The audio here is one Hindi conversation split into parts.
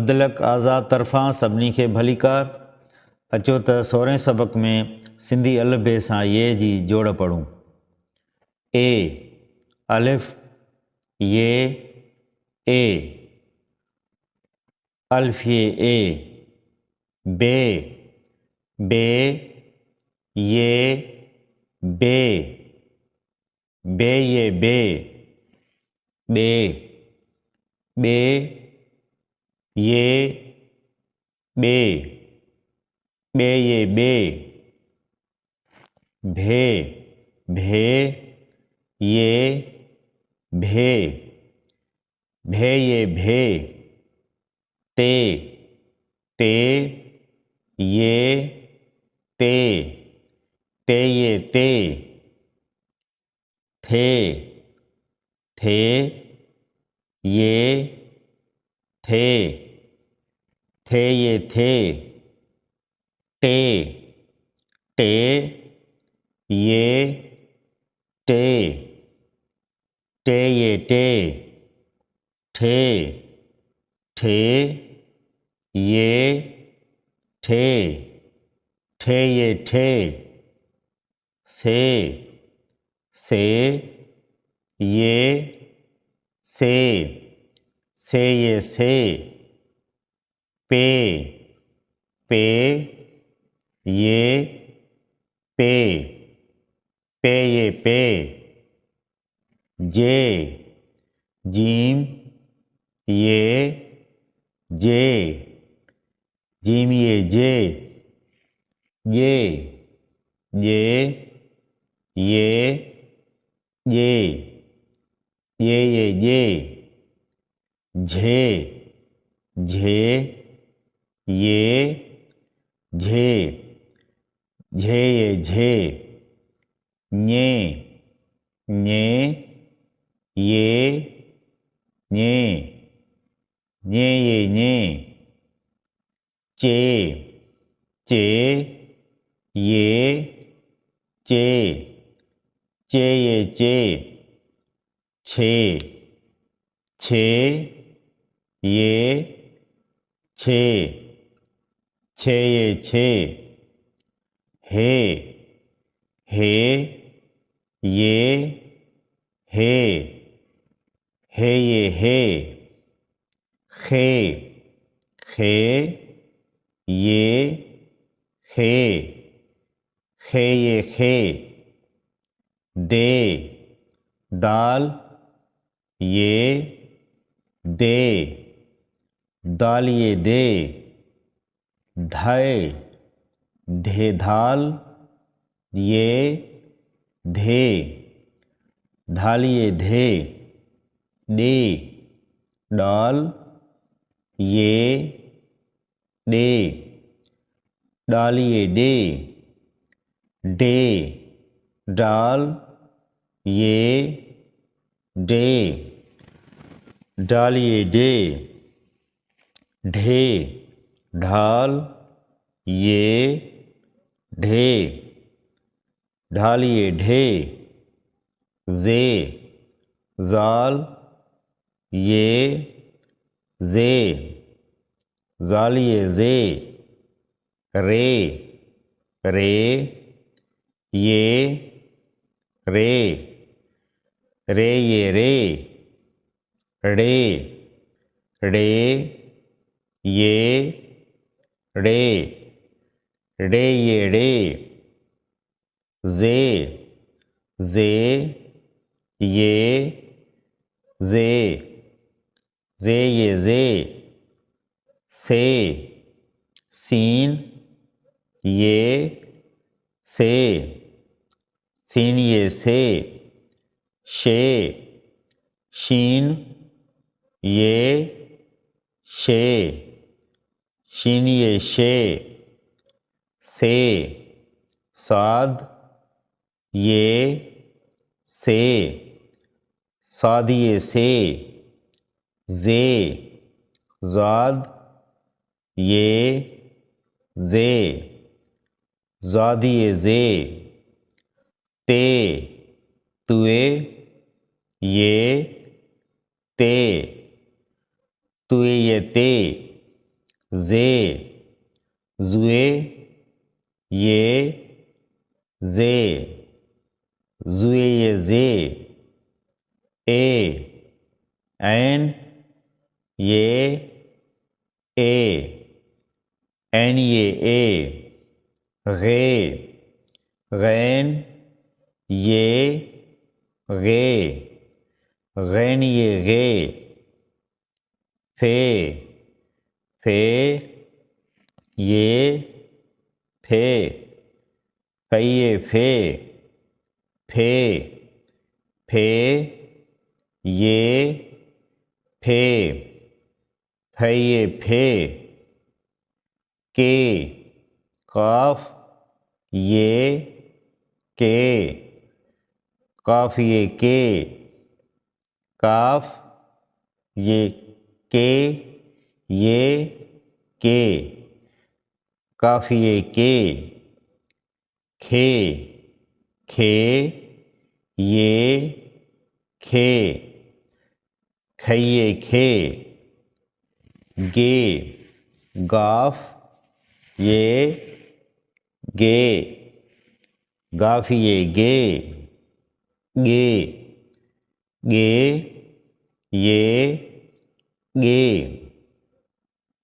अब्दुलक आज़ाद तरफ़ां सभिनी खे भलीकार। अचो त सोरहें सबक़ में सिंधी अलफ़बे सां ये जी जोड़ पढ़ूं। ए अलिफ ये ए अल्फ़ ये बे बे ये बे ये बे बे ये बे ये बे भे भे ये भे ये भे ते ये ते ये ते थे ये थे ये थे टे ये टे ये टे ठे ये ठे ये ठे से ये ये से पे ये पे ये पे जे जीम ये जे जीम ये जे ये झे ये ये झे ञे ये ञे चे ये ये चे छे ये ये छे हे ये ये हे खे ये ये खे दे दाल ये दे दाल ये दे धाय धे धाल ये धे धाल ये धे डे डाल ये डे डाल ये डे डे डाल ये डे डाल ये डे ढे ढाल ये ढे ढाल ये ढे जे जाल ये जे जाल ये जे रे ये ये रे ये ये रे जे ये ये जे से सीन ये सीन ये से शे शीन ये शीन ये शे से साद ये से साद ये से जे जाद ये जे जाद ये जे ते तुए ये ते तुए ये ते ज़े, ज़ुए, ये, ज़े, ज़ुए ये ज़े, ए, ऐन, ये, ए, ऐन ये ए, गे, गैन, ये, गे, गैन ये गे, फे, फे, ये, फे, फैये फे, फे, फे, ये, फे, फैये फे, के, काफ, ये, के, काफ ये के, काफ, ये के, ये, के, काफ ये के, खे, खे, ये, खे, खैये खे, गे, गाफ, ये, गे, गाफ ये गे, गे, गे, ये, गे,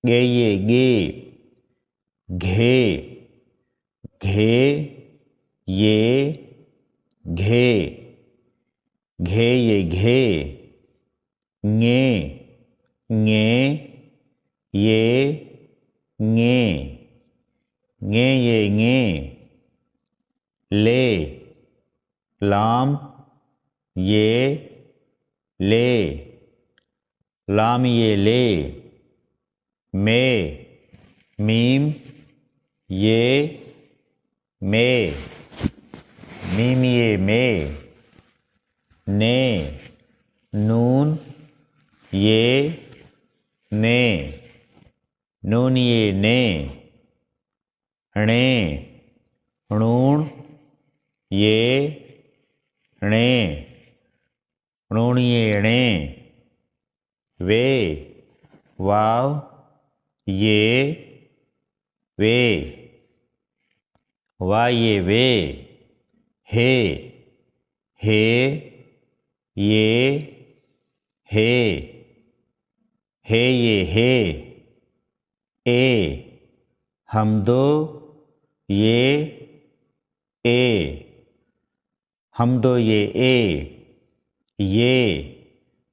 गे ये गे, घे, घे, ये, घे, घे ये घे, ङे, ङे, ये, ङे, ङे ये ङे, ले, लाम, ये, ले, लाम ये ले, मे, मीम, ये, मे, मीम ये मे, ने, नून, ये, ने, नून ये ने, णे, णूण, ये, णे, णूण ये णे, वे, वाव, ये, वे, वा ये वे, हे, हे, ये, हे, हे ये हे, ए, हमदो, ये, ए, हमदो ये ए, ये,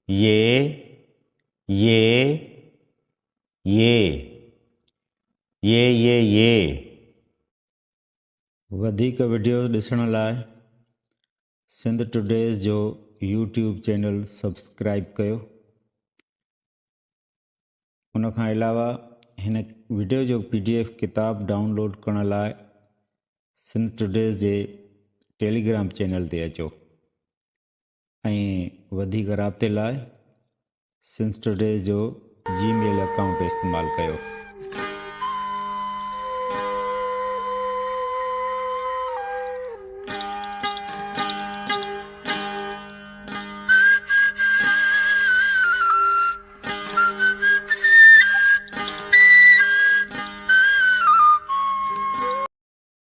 ये, ये, ये वधीक वीडियो ॾिसण लाइ सिंध टुडेज़ जो यूट्यूब चैनल सब्सक्राइब कयो। उन खां अलावा हिन वीडियो जो PDF किताब डाउनलोड करण लाइ सिंध टुडेज़ जे टेलीग्राम चैनल ते अचो ऐं वधीक राब्ते लाइ सिंध टुडेज़ जो Gmail अकाउंट इस्तेमालु कयो।